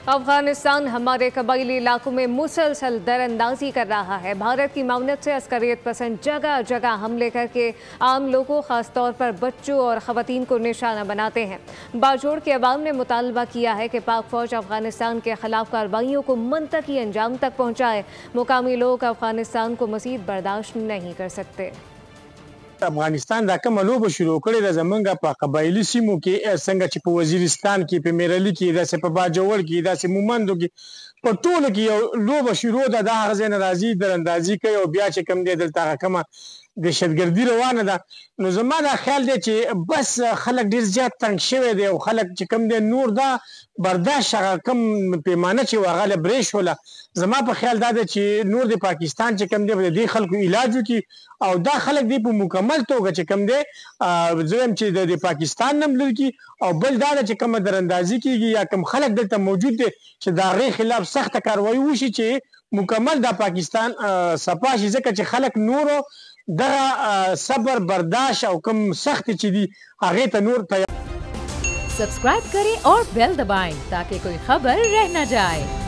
अफगानिस्तान हमारे कबायली इलाकों में मुसलसल दरअंदाजी कर रहा है। भारत की मामलत से अस्करियत पसंद जगह जगह हमले करके आम लोगों, खासतौर पर बच्चों और ख़वातीन को निशाना बनाते हैं। बाजोड़ के अवाम ने मुतालबा किया है कि पाक फ़ौज अफगानिस्तान के खिलाफ कार्रवाइयों को मंतकी अंजाम तक पहुँचाए। मुकामी लोग अफगानिस्तान को मज़ीद बर्दाश्त नहीं कर सकते। افغانستان دا کومه لوبه شروع کړې ده زمونږ په قبایلي سیمو کې څنګه چې په وزیرستان کې په میرلي کې داسې په باجوړ کې داسې مومندو کې په ټولو کې یو لوبه شروع ده. دا هغه ځای نه راځي دراندازي کوي او بیا چې کوم دی دلته هغه کومه دهشتګردي روانه ده. نو زما دا خیال دی چې بس خلک ډېر زیات تنګ شوی دی او خلک چې کوم دی نور دا برداشت هغه کوم پیمانه چې هغه له برېښ وله. زما په خیال دا ده چې نور د پاکستان چې کوم دی د دې خلکو علاج وکړي او دا خلک دی په مکمل توګه چې کوم دی زه یم چې د پاکستان نه لرې کړي او بل دا ده چې کومه دراندازي کېږي یا کوم خلک دلته موجود دی چې د هغې خلاف سخته کاروایي وشي چې مکمل دا پاکستان صفا شي، ځکه چې خلک نورو دغه صبر برداشت او کوم سخت چې دي هغې ته نور تیار. सब्सक्राइब करें और बेल दबाएं ताकि कोई खबर रह न जाए।